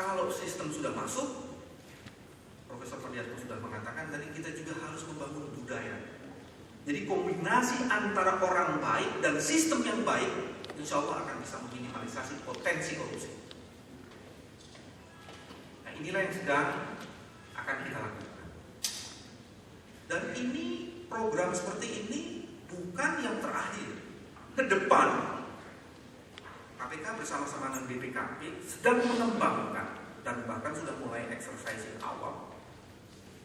K: Kalau sistem sudah masuk, Profesor Ferdiatmo sudah mengatakan tadi, kita juga harus membangun budaya. Jadi kombinasi antara orang baik dan sistem yang baik, insya Allah akan bisa meminimalisasi potensi korupsi. Nah, inilah yang sedang akan kita lakukan. Dan ini, program seperti ini bukan yang terakhir. Ke depan, KPK bersama-sama dengan BPKP sedang mengembangkan dan bahkan sudah mulai exercising awal,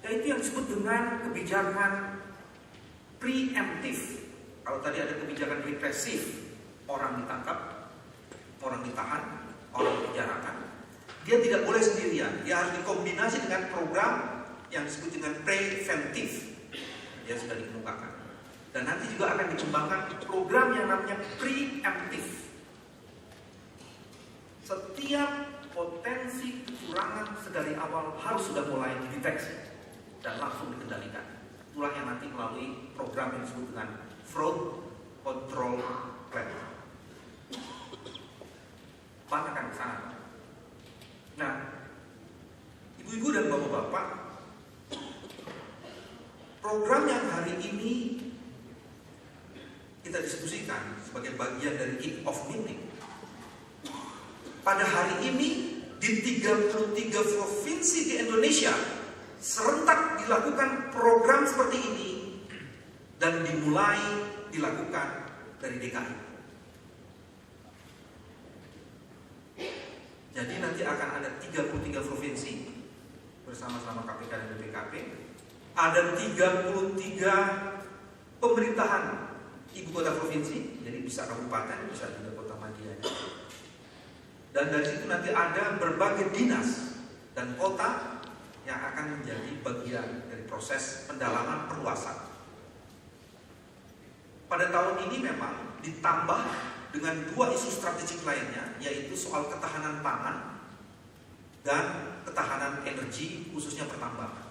K: yaitu yang disebut dengan kebijakan preemptif. Kalau tadi ada kebijakan represif, orang ditangkap, orang ditahan, orang dipenjarakan, dia tidak boleh sendirian, dia harus dikombinasi dengan program yang disebut dengan preventif. Dia sudah dikemukakan. Dan nanti juga akan dikembangkan program yang namanya preemptif. Setiap potensi kecurangan sedari awal harus sudah mulai dideteksi dan langsung dikendalikan. Itulah yang nanti melalui program yang disebut dengan Fraud Control Plan. Pan akan ke sana. Nah, ibu-ibu dan bapak-bapak, program yang hari ini kita diskusikan sebagai bagian dari kick-off meeting, pada hari ini di 33 provinsi di Indonesia serentak dilakukan program seperti ini dan dimulai dilakukan dari DKI. Jadi nanti akan ada 33 provinsi bersama-sama KPK dan BPKP. Ada 33 pemerintahan ibu kota provinsi, jadi bisa kabupaten, bisa juga kota madianya. Dan dari situ nanti ada berbagai dinas dan kota yang akan menjadi bagian dari proses pendalaman perluasan. Pada tahun ini memang ditambah dengan 2 isu strategik lainnya, yaitu soal ketahanan pangan dan ketahanan energi, khususnya pertambangan.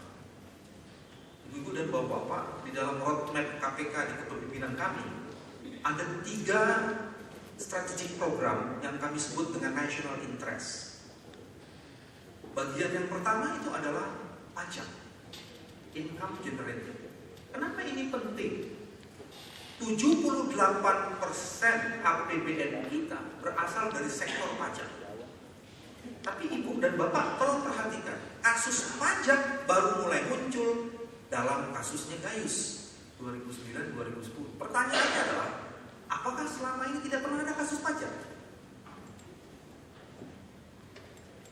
K: Ibu-ibu dan bapak-bapak, di dalam roadmap KPK di kepemimpinan kami ada 3 strategic program yang kami sebut dengan national interest. Bagian yang pertama itu adalah pajak, income generated. Kenapa ini penting? 78% APBN kita berasal dari sektor pajak. Tapi ibu dan bapak tolong perhatikan, kasus pajak baru mulai muncul dalam kasusnya Gayus 2009-2010. Pertanyaannya adalah, apakah selama ini tidak pernah ada kasus pajak?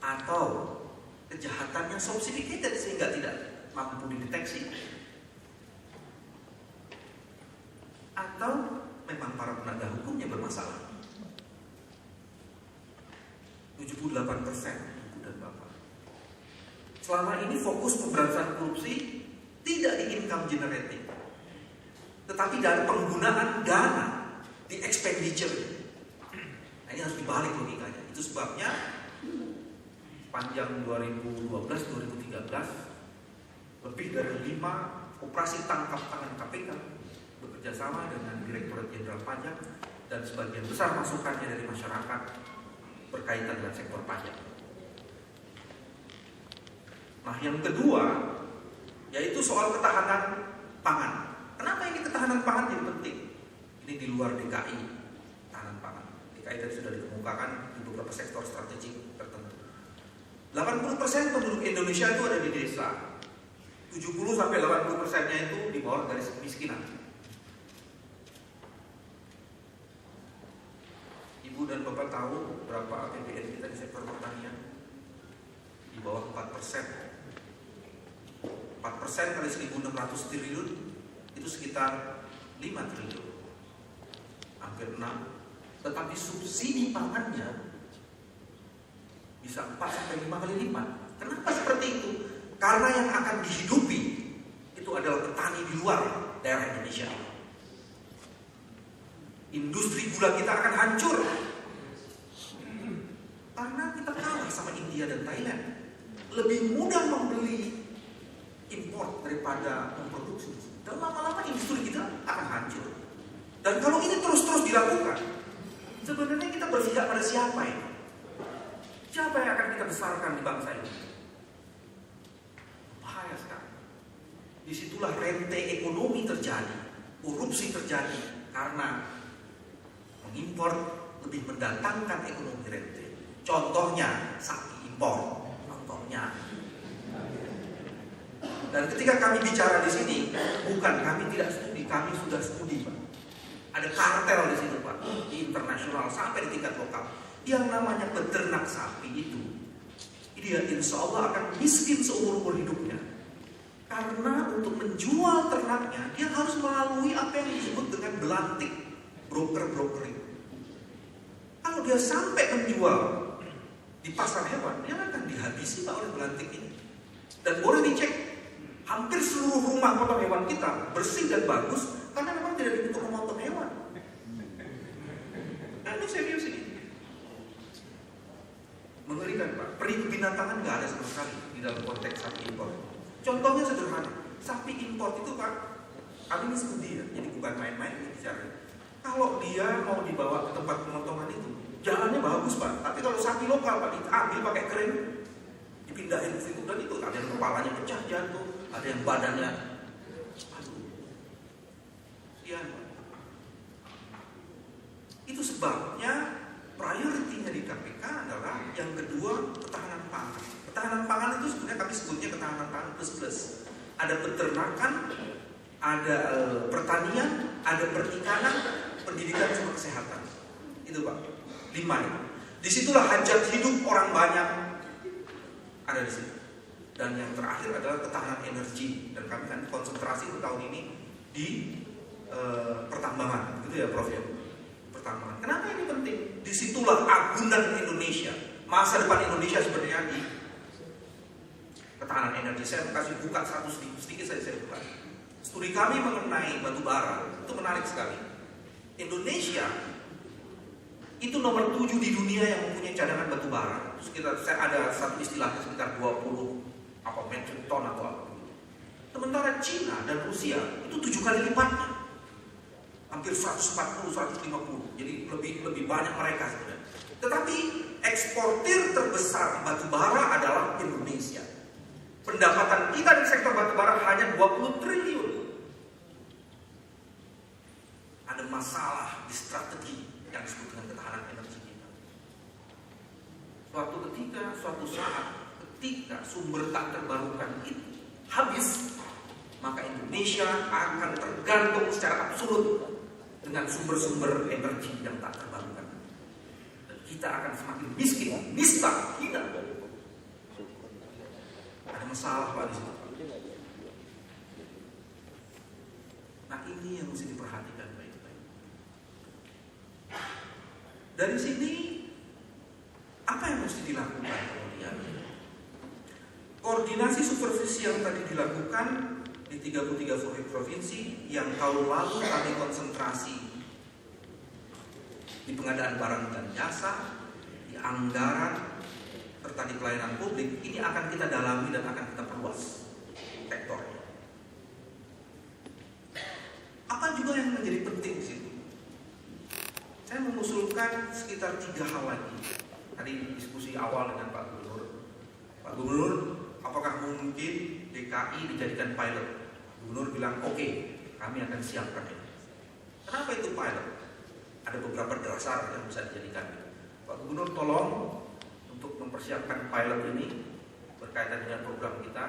K: Atau kejahatannya sophisticated sehingga tidak mampu dideteksi? Atau memang para penegak hukumnya bermasalah? 78% ibu dan bapak. Selama ini fokus pemberantasan korupsi tidak diimbangi income generating, tetapi dari penggunaan dana di expenditure. Nah, ini harus dibalik logikanya. Itu sebabnya panjang 2012-2013 lebih dari 5 operasi tangkap tangan KPK bekerja sama dengan Direktorat Jenderal Pajak dan sebagian besar masukannya dari masyarakat berkaitan dengan sektor pajak. Nah, yang kedua yaitu soal ketahanan pangan. Kenapa ini ketahanan pangan jadi penting? Ini di luar DKI, ketahanan pangan. DKI tadi sudah dikemukakan di beberapa sektor strategik tertentu. 80% penduduk Indonesia itu ada di desa. 70-80%-nya itu di bawah garis kemiskinan. Ibu dan Bapak tahu berapa APBN kita di sektor pertanian? Di bawah 4%. 4% kali 1.600 triliun itu sekitar 5 triliun. Hampir 6. Tetapi subsidi pangannya bisa 4-5 kali lipat. Kenapa seperti itu? Karena yang akan dihidupi itu adalah petani di luar daerah Indonesia. Industri gula kita akan hancur karena kita kalah sama India dan Thailand. Lebih mudah membeli impor daripada memproduksi. Dan lama-lama industri kita akan hancur. Dan kalau ini terus-terus dilakukan, sebenarnya kita berpihak pada siapa ini? Siapa yang akan kita besarkan di bangsa ini? Bahaya sekali. Disitulah rente ekonomi terjadi, korupsi terjadi karena mengimpor lebih mendatangkan ekonomi rente. Contohnya sapi impor. Contohnya. Dan ketika kami bicara di sini, bukan kami tidak studi, kami sudah studi, Pak. Ada kartel di situ, Pak, di internasional sampai di tingkat lokal. Yang namanya peternak sapi itu, dia insya Allah akan miskin seumur hidupnya. Karena untuk menjual ternaknya, dia harus melalui apa yang disebut dengan belantik, broker-brokering. Kalau dia sampai menjual di pasar hewan, dia akan dihabisi, Pak, oleh belantik ini. Dan boleh dicek, hampir seluruh rumah potong hewan kita bersih dan bagus karena memang tidak dibentuk memotong hewan. Nah, ini serius ini. Mengerikan, Pak. Peri kebinatangan nggak ada sama sekali di dalam konteks sapi impor. Contohnya sederhana, sapi impor itu, Pak, kami ini studi ya, jadi bukan main-main ini bicara. Kalau dia mau dibawa ke tempat pemotongan itu, jalannya bagus, Pak. Tapi kalau sapi lokal, Pak, diambil pakai kren, dipindahin ke situ, dan itu ada yang kepalanya pecah jatuh, ada yang badannya, aduh, sian, Pak. Itu sebabnya priority-nya di KPK adalah yang kedua, ketahanan pangan. Ketahanan pangan itu sebenarnya kami sebutnya ketahanan pangan plus-plus. Ada peternakan, ada pertanian, ada perikanan, pendidikan sama kesehatan. Itu, Pak, 5 itu. Disitulah hajat hidup orang banyak ada di situ. Dan yang terakhir adalah ketahanan energi. Dan kami kan konsentrasi untuk tahun ini di pertambangan, gitu ya, Prof. Ya? Pertambangan. Kenapa ini penting? Disitulah agunan Indonesia. Masa depan Indonesia sebenarnya di ketahanan energi. Saya kasih buka sedikit saja saya buka. Studi kami mengenai batu bara itu menarik sekali. Indonesia itu nomor 7 di dunia yang mempunyai cadangan batu bara. Saya ada satu istilahnya sekitar 20 metric ton atau apa. Sementara Cina dan Rusia itu 7 kali lipatnya. Hampir 140, 150. Jadi lebih banyak mereka sebenarnya. Tetapi eksportir terbesar batu bara adalah Indonesia. Pendapatan kita di sektor batu bara hanya 20 triliun. Ada masalah di strategi yang disebut dengan ketahanan energi kita. Suatu saat ketika sumber tak terbarukan itu habis, maka Indonesia akan tergantung secara absolut dengan sumber-sumber energi yang tak terbarukan. Dan kita akan semakin miskin, nisbah hina. Ada masalah, Pak, di situ. Nah, ini yang mesti diperhatikan baik-baik. Dari sini apa yang mesti dilakukan kemudian? Koordinasi supervisi yang tadi dilakukan di 33 provinsi yang tahun lalu kami konsentrasi di pengadaan barang dan jasa, di anggaran, serta di pelayanan publik, ini akan kita dalami dan akan kita perluas sektornya. Apa juga yang menjadi penting di situ? Saya mengusulkan sekitar 3 hal lagi. Tadi diskusi awal dengan Pak Gubernur. Pak Gubernur, apakah mungkin DKI dijadikan pilot? Gubernur bilang, oke, kami akan siapkan ini. Kenapa itu pilot? Ada beberapa dasar yang bisa dijadikan. Pak Gubernur tolong untuk mempersiapkan pilot ini berkaitan dengan program kita.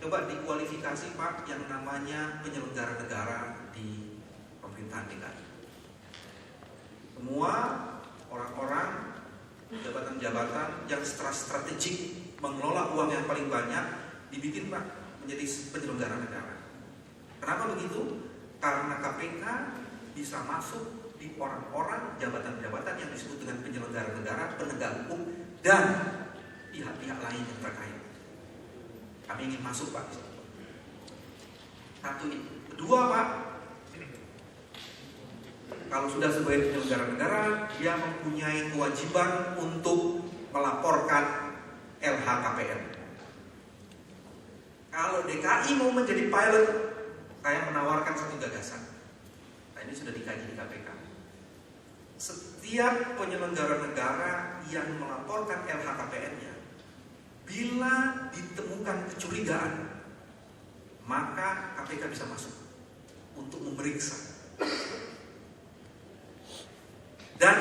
K: Coba dikualifikasi Pak yang namanya penyelenggara negara di pemerintahan DKI. Semua orang-orang, jabatan-jabatan yang secara strategik mengelola uang yang paling banyak dibikin Pak menjadi penyelenggara negara. Kenapa begitu? Karena KPK bisa masuk di orang-orang jabatan-jabatan yang disebut dengan penyelenggara negara, penegak hukum, dan pihak-pihak lain yang terkait. Kami ingin masuk Pak. Satu itu. Kedua Pak, kalau sudah sebagai penyelenggara negara, dia mempunyai kewajiban untuk melaporkan LHKPN. Kalau DKI mau menjadi pilot, saya menawarkan satu gagasan. Nah, ini sudah dikaji di KPK. Setiap penyelenggara negara yang melaporkan LHKPN-nya, bila ditemukan kecurigaan, maka KPK bisa masuk untuk memeriksa. Dan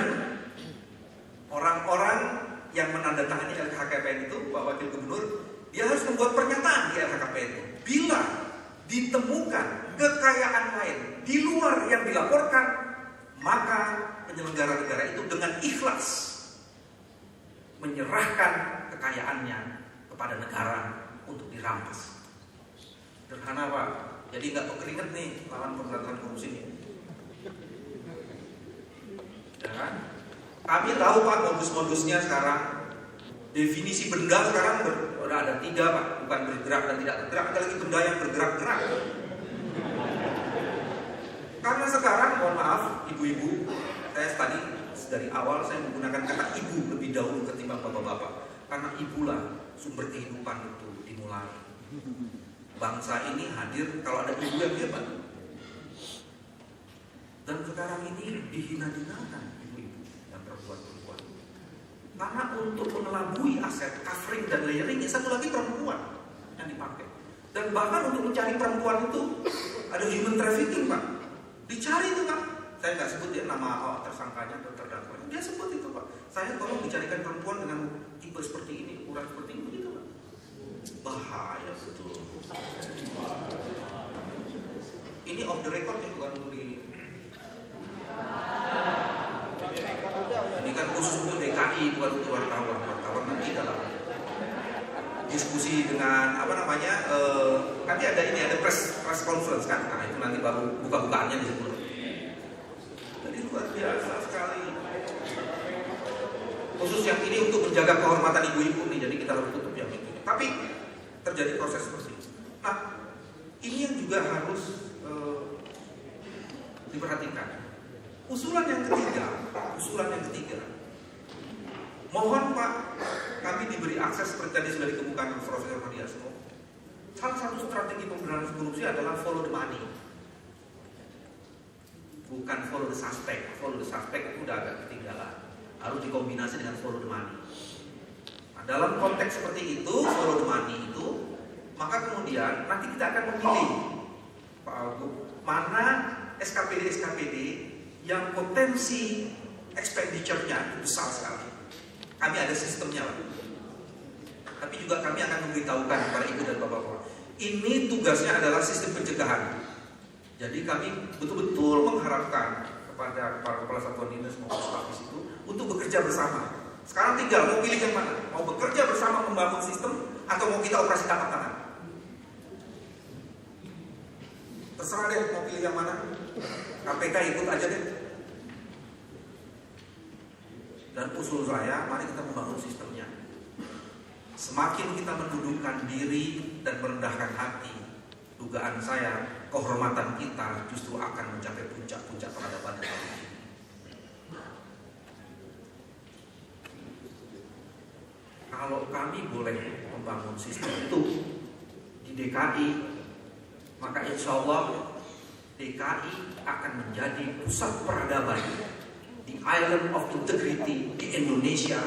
K: orang-orang yang menandatangani LHKPN itu, Pak Wakil Gubernur, dia harus membuat pernyataan di LHKPN itu. Bila ditemukan kekayaan lain di luar yang dilaporkan, maka penyelenggara negara itu dengan ikhlas menyerahkan kekayaannya kepada negara untuk dirampas. Sederhana Pak, jadi nggak keringet nih lawan pemberantasan korupsi ini. Ya kan? Kami tahu Pak modus-modusnya sekarang. Definisi benda sekarang ada 3 Pak, bukan bergerak dan tidak bergerak, ada lagi benda yang bergerak-gerak. Karena sekarang, mohon maaf ibu-ibu, saya tadi dari awal saya menggunakan kata ibu lebih dahulu ketimbang bapak-bapak. Karena ibulah sumber kehidupan itu dimulai. Bangsa ini hadir kalau ada ibu yang hebat. Dan sekarang ini dihina-hinakan ibu-ibu dan perempuan-perempuan. Karena untuk mengelabui aset, covering dan layering, satu lagi perempuan yang dipakai. Dan bahkan untuk mencari perempuan itu ada human trafficking Pak. Dicari itu Pak. Saya nggak sebut ya nama tersangkanya atau terdakwanya. Dia sebut itu Pak. Saya tolong dicarikan perempuan dengan tipe seperti ini, ukuran seperti ini, begitu Pak. Bahaya betul. Ini off the record ya, bukan untuk di. Ini kan khusus untuk DKI, bukan untuk wartawan. Wartawan nanti dalam diskusi dengan nanti ada ini, ada press conference kan. Nah itu nanti baru buka-bukaannya di situ. Jadi luar biasa sekali. Khusus yang ini untuk menjaga kehormatan ibu-ibu nih, jadi kita harus tutup yang itu. Tapi terjadi proses seperti itu. Nah, ini yang juga harus diperhatikan. Usulan yang ketiga, mohon Pak, kami diberi akses seperti tadi sudah dikemukakan Profesor Mardiasmo. Salah satu strategi pemberantasan korupsi adalah follow the money, bukan follow the suspect. Follow the suspect itu udah agak ketinggalan, harus dikombinasi dengan follow the money. Nah, dalam konteks seperti itu, follow the money itu, maka kemudian nanti kita akan memilih Pak Agung, mana SKPD yang potensi expenditure-nya besar sekali. Kami ada sistemnya Pak. Tapi juga kami akan memberitahukan kepada ibu dan bapak-bapak. Ini tugasnya adalah sistem pencegahan. Jadi kami betul-betul mengharapkan kepada para kepala satuan dinas maupun stafis itu untuk bekerja bersama. Sekarang tinggal mau pilih yang mana? Mau bekerja bersama membangun sistem atau mau kita operasi tangkap tangan? Terserah deh mau pilih yang mana. KPK ikut aja deh. Dan usul saya, mari kita membangun sistemnya. Semakin kita mendudukkan diri dan merendahkan hati, dugaan saya kehormatan kita justru akan mencapai puncak-puncak peradaban yang baru. Kalau kami boleh membangun sistem itu di DKI, maka insya Allah DKI akan menjadi pusat peradaban di Island of Integrity di Indonesia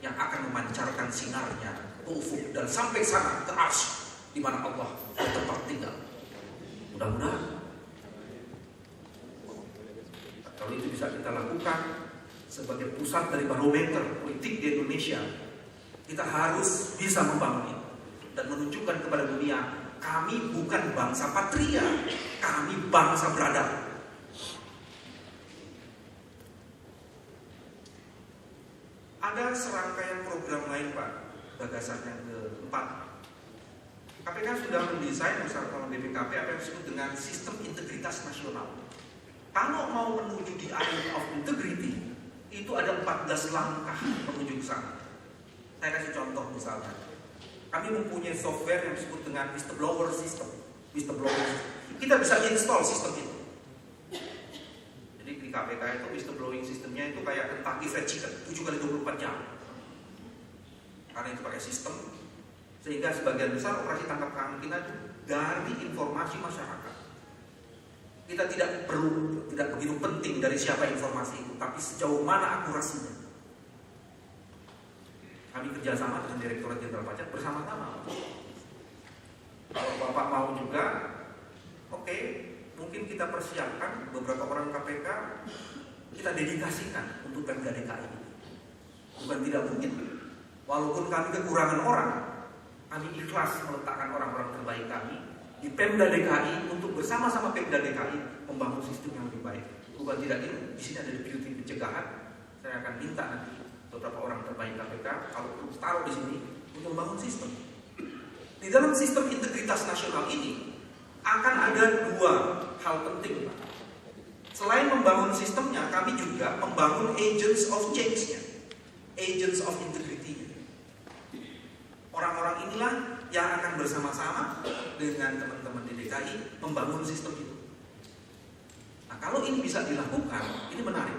K: yang akan memancarkan sinarnya ke ufuk dan sampai sana ke arsy di mana Allah bertempat tinggal. Mudah-mudahan kalau itu bisa kita lakukan sebagai pusat dari barometer politik di Indonesia, kita harus bisa membangun itu dan menunjukkan kepada dunia, kami bukan bangsa patria, kami bangsa beradab. Ada serangkaian program lain Pak, gagasan yang keempat. KPK sudah mendesain bersama BPKP apa yang disebut dengan sistem integritas nasional. Kalau mau menuju di Island of Integrity, itu ada 14 langkah menuju ke sana. Saya kasih contoh misalnya, kami mempunyai software yang disebut dengan whistleblower system. Kita bisa install sistem itu. Jadi di KPK itu whistleblowing sistemnya itu kayak Kentucky Fried Chicken 7x24 jam. Karena itu pakai sistem, sehingga sebagian besar operasi tangkap tangan kita itu dari informasi masyarakat. Kita tidak begitu penting dari siapa informasi itu, tapi sejauh mana akurasinya. Kami kerjasama dengan Direktorat Jenderal Pajak bersama-sama. Kalau Bapak mau juga, oke, mungkin kita persiapkan beberapa orang KPK, kita dedikasikan untuk Pemda DKI. Bukan tidak mungkin. Walaupun kami kekurangan orang, kami ikhlas meletakkan orang-orang terbaik kami di Pemda DKI untuk bersama-sama Pemda DKI membangun sistem yang lebih baik. Bukan tidak ini, di sini ada deputi pencegahan. Saya akan minta nanti beberapa orang terbaik KPK kalau perlu taruh di sini untuk membangun sistem. Di dalam sistem integritas nasional ini akan ada dua hal penting, Pak. Selain membangun sistemnya, kami juga membangun agents of change-nya, agents of integrity. Orang-orang inilah yang akan bersama-sama dengan teman-teman di DKI membangun sistem itu. Nah, kalau ini bisa dilakukan, ini menarik.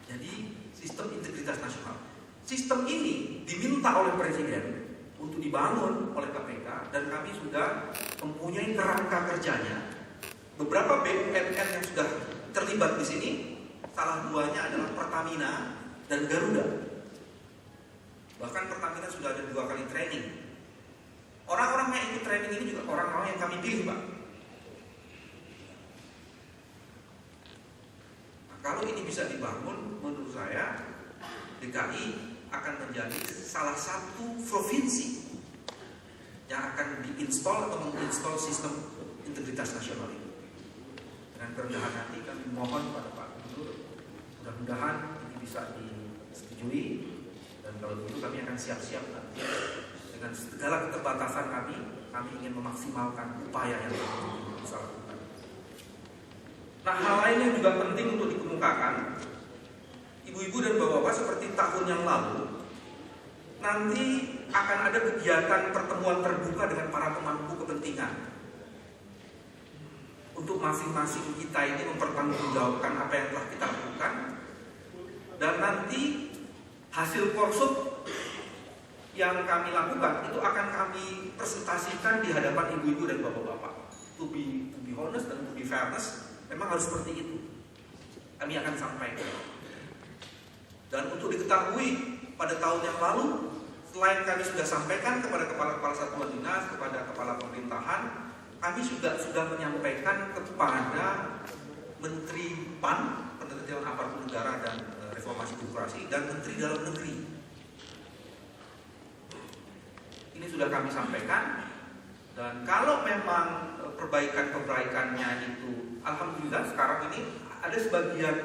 K: Jadi, sistem integritas nasional. Sistem ini diminta oleh Presiden untuk dibangun oleh KPK dan kami sudah mempunyai kerangka kerjanya. Beberapa BUMN yang sudah terlibat di sini, salah duanya adalah Pertamina dan Garuda. Bahkan Pertamina sudah ada 2 kali training. Orang-orang yang ikut training ini juga orang-orang yang kami pilih, Pak. Nah, kalau ini bisa dibangun, menurut saya DKI akan menjadi salah satu provinsi yang akan diinstal atau menginstal sistem integritas nasional ini. Dengan kerendahan hati kami mohon pada Pak Gubernur, mudah-mudahan ini bisa disetujui. Dan kalau begitu kami akan siap-siap nanti dengan segala keterbatasan kami ingin memaksimalkan upaya yang kami bisa lakukan. Nah, hal lain yang juga penting untuk dikemukakan, ibu-ibu dan bapak-bapak, seperti tahun yang lalu, nanti akan ada kegiatan pertemuan terbuka dengan para pemangku kepentingan. Untuk masing-masing kita ini mempertanggungjawabkan apa yang telah kita lakukan, dan nanti hasil workshop yang kami lakukan itu akan kami presentasikan di hadapan ibu-ibu dan bapak-bapak. To be honest dan to be fairness, memang harus seperti itu. Kami akan sampaikan. Dan untuk diketahui, pada tahun yang lalu, selain kami sudah sampaikan kepada kepala-kepala satuan dinas, kepada kepala pemerintahan, kami juga sudah menyampaikan kepada Menteri PAN, Penelitian Aparatur Negara dan Reformasi Birokrasi, dan Menteri Dalam Negeri. Ini sudah kami sampaikan, dan kalau memang perbaikan-perbaikannya itu, alhamdulillah sekarang ini ada sebagian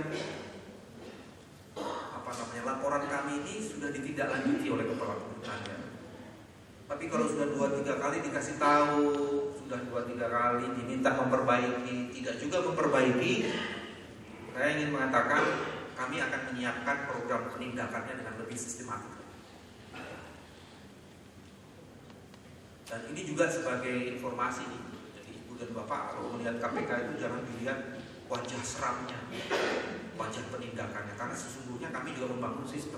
K: laporan kami ini sudah ditindaklanjuti oleh kepala pemerintahan. Tapi kalau sudah 2-3 kali dikasih tahu, sudah 2-3 kali diminta memperbaiki, tidak juga memperbaiki, saya ingin mengatakan kami akan menyiapkan program penindakannya dengan lebih sistematik. Dan ini juga sebagai informasi, dan Bapak kalau melihat KPK itu jangan dilihat wajah seramnya, wajah penindakannya, karena sesungguhnya kami juga membangun sistem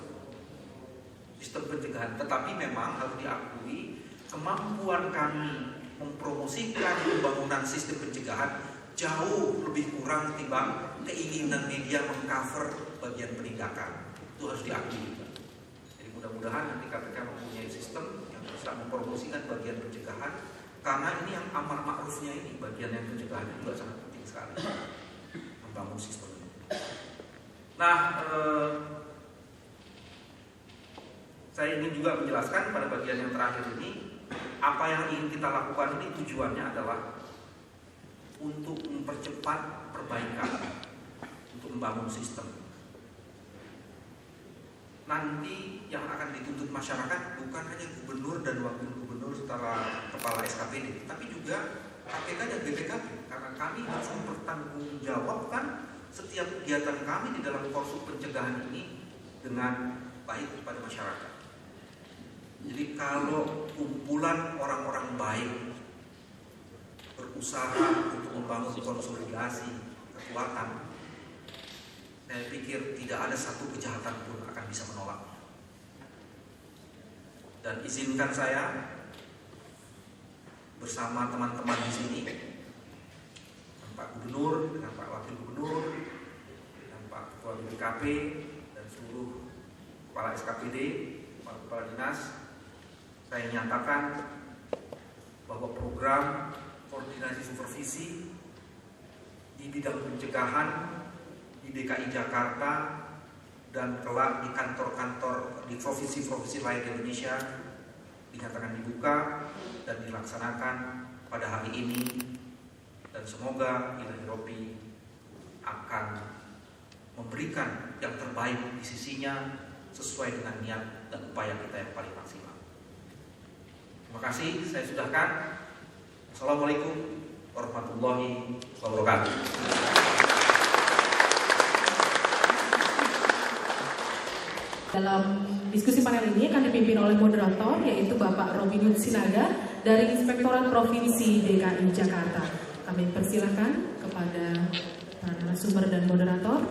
K: pencegahan. Tetapi memang harus diakui kemampuan kami mempromosikan pembangunan sistem pencegahan jauh lebih kurang ketimbang keinginan media mengcover bagian penindakan. Itu harus diakui. Jadi mudah-mudahan nanti KPK mempunyai sistem yang bisa mempromosikan bagian pencegahan, karena ini yang amar ma'rufnya ini, bagian yang pencegahan itu juga sangat penting sekali membangun sistem ini. Nah, saya ingin juga menjelaskan pada bagian yang terakhir ini, apa yang ingin kita lakukan ini tujuannya adalah untuk mempercepat perbaikan, untuk membangun sistem. Nanti yang akan dituntut masyarakat bukan hanya gubernur dan wakil gubernur setelah kepala SKPD, tapi juga KPK dan BPKP, karena kami harus mempertanggungjawabkan setiap kegiatan kami di dalam proses pencegahan ini dengan baik kepada masyarakat. Jadi kalau kumpulan orang-orang baik berusaha untuk membangun konsolidasi kekuatan, saya pikir tidak ada satu kejahatan pun akan bisa menolaknya. Dan izinkan saya bersama teman-teman di sini, dengan Pak Gubernur, dengan Pak Wakil Gubernur, dengan Pak Ketua BPKP dan seluruh kepala SKPD, Pak Kepala Dinas, saya nyatakan bahwa program koordinasi supervisi di bidang pencegahan di DKI Jakarta dan kelak di kantor-kantor di provinsi-provinsi lain di Indonesia dinyatakan dibuka dan dilaksanakan pada hari ini, dan semoga Ilahi Robbi akan memberikan yang terbaik di sisinya sesuai dengan niat dan upaya kita yang paling maksimal. Terima kasih, saya sudahkan. Assalamualaikum warahmatullahi wabarakatuh.
J: Dalam diskusi panel ini akan dipimpin oleh moderator, yaitu Bapak Robinus Sinaga dari Inspektorat Provinsi DKI Jakarta. Kami persilakan kepada para narasumber dan moderator